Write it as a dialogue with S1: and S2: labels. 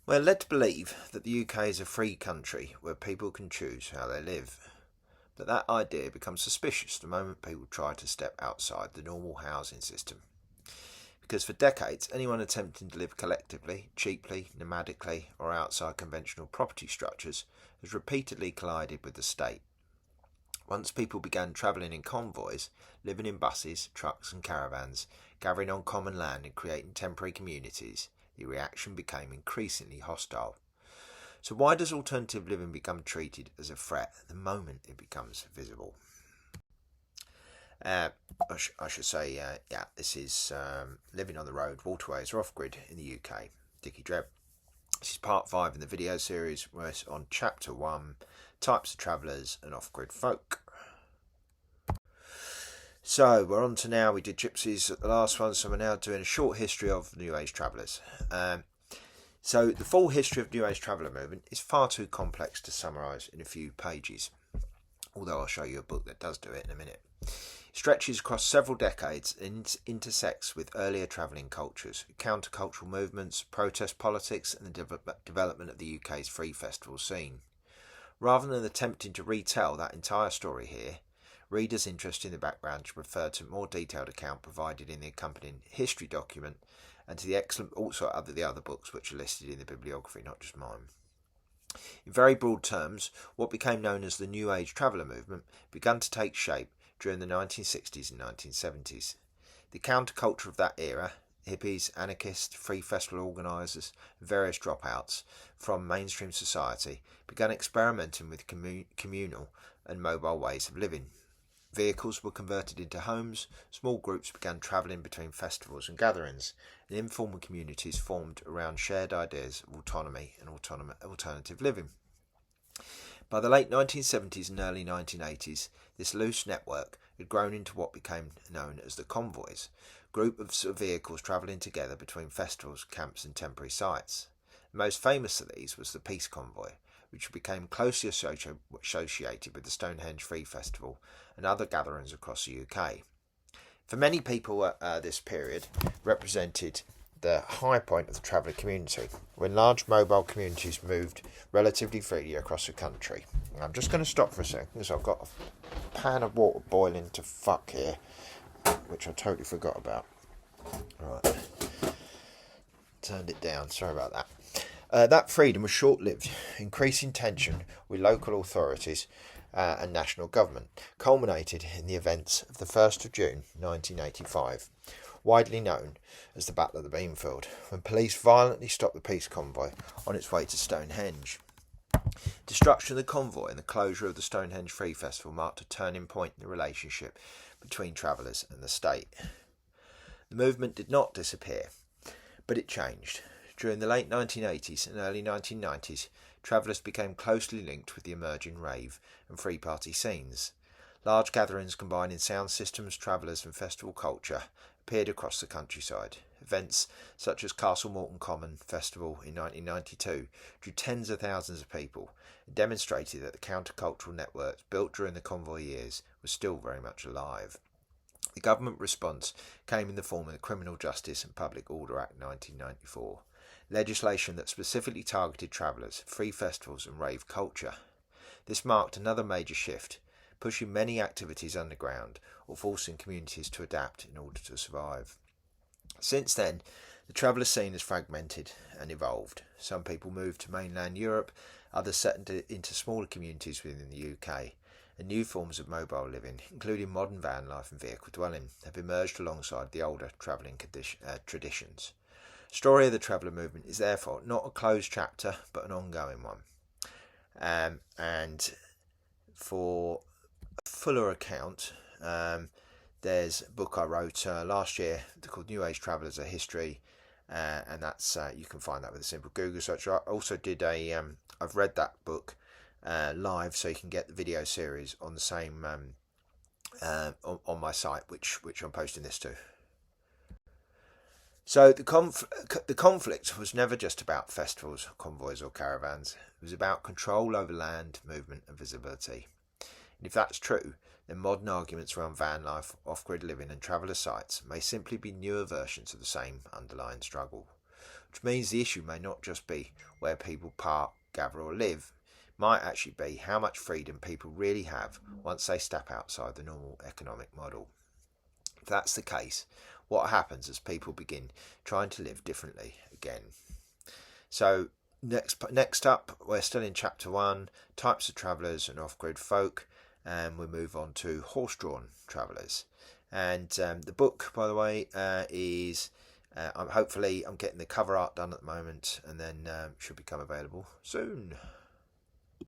S1: We're led to believe that the UK is a free country where people can choose how they live. But that idea becomes suspicious the moment people try to step outside the normal housing system. Because for decades, anyone attempting to live collectively, cheaply, nomadically, or outside conventional property structures has repeatedly collided with the state. Once people began travelling in convoys, living in buses, trucks, and caravans, gathering on common land and creating temporary communities, the reaction became increasingly hostile. So why does alternative living become treated as a threat the moment it becomes visible? I should say, this is Living on the Road, Waterways or Off-Grid in the UK, Dickie Drebb. This is part 5 in the video series where it's on chapter 1, Types of Travellers and Off-Grid Folk. So we're on to now, we did gypsies at the last one, so we're now doing a short history of New Age travellers. So the full history of New Age traveller movement is far too complex to summarise in a few pages, although I'll show you a book that does do it in a minute. It stretches across several decades and intersects with earlier travelling cultures, countercultural movements, protest politics and the development of the UK's free festival scene. Rather than attempting to retell that entire story here, readers interested in the background should refer to a more detailed account provided in the accompanying history document and to the excellent the other books which are listed in the bibliography, not just mine. In very broad terms, what became known as the New Age Traveller movement began to take shape during the 1960s and 1970s. The counterculture of that era, hippies, anarchists, free festival organisers, and various dropouts from mainstream society, began experimenting with communal and mobile ways of living. Vehicles were converted into homes, small groups began travelling between festivals and gatherings, and informal communities formed around shared ideas of autonomy and alternative living. By the late 1970s and early 1980s, this loose network had grown into what became known as the Convoys, a group of vehicles travelling together between festivals, camps and temporary sites. The most famous of these was the Peace Convoy, which became closely associated with the Stonehenge Free Festival and other gatherings across the UK. For many people, this period represented the high point of the traveller community, when large mobile communities moved relatively freely across the country. And I'm just going to stop for a second because I've got a pan of water boiling to fuck here, which I totally forgot about. Right, turned it down, sorry about that. That freedom was short-lived, increasing tension with local authorities and national government, culminated in the events of the 1st of June 1985, widely known as the Battle of the Beanfield, when police violently stopped the peace convoy on its way to Stonehenge. Destruction of the convoy and the closure of the Stonehenge Free Festival marked a turning point in the relationship between travellers and the state. The movement did not disappear, but it changed. During the late 1980s and early 1990s, travellers became closely linked with the emerging rave and free party scenes. Large gatherings combining sound systems, travellers and festival culture appeared across the countryside. Events such as Castle Morton Common Festival in 1992 drew tens of thousands of people and demonstrated that the countercultural networks built during the convoy years were still very much alive. The government response came in the form of the Criminal Justice and Public Order Act 1994. Legislation that specifically targeted travellers, free festivals and rave culture. This marked another major shift, pushing many activities underground or forcing communities to adapt in order to survive. Since then, the traveller scene has fragmented and evolved. Some people moved to mainland Europe, others settled into smaller communities within the UK, and new forms of mobile living, including modern van life and vehicle dwelling, have emerged alongside the older travelling traditions. The story of the traveller movement is therefore not a closed chapter, but an ongoing one. And for a fuller account, there's a book I wrote last year called New Age Travellers: A History, and that's you can find that with a simple Google search. I also did I've read that book live, so you can get the video series on the same on my site, which I'm posting this to. So the conflict was never just about festivals, convoys or caravans. It was about control over land, movement and visibility. And if that's true, then modern arguments around van life, off-grid living and traveller sites may simply be newer versions of the same underlying struggle. which means the issue may not just be where people park, gather or live. It might actually be how much freedom people really have once they step outside the normal economic model. If that's the case, what happens as people begin trying to live differently again? So next up, we're still in chapter 1, types of travellers and off-grid folk, and we move on to horse-drawn travellers. And the book, by the way, is I'm getting the cover art done at the moment, and then should become available soon.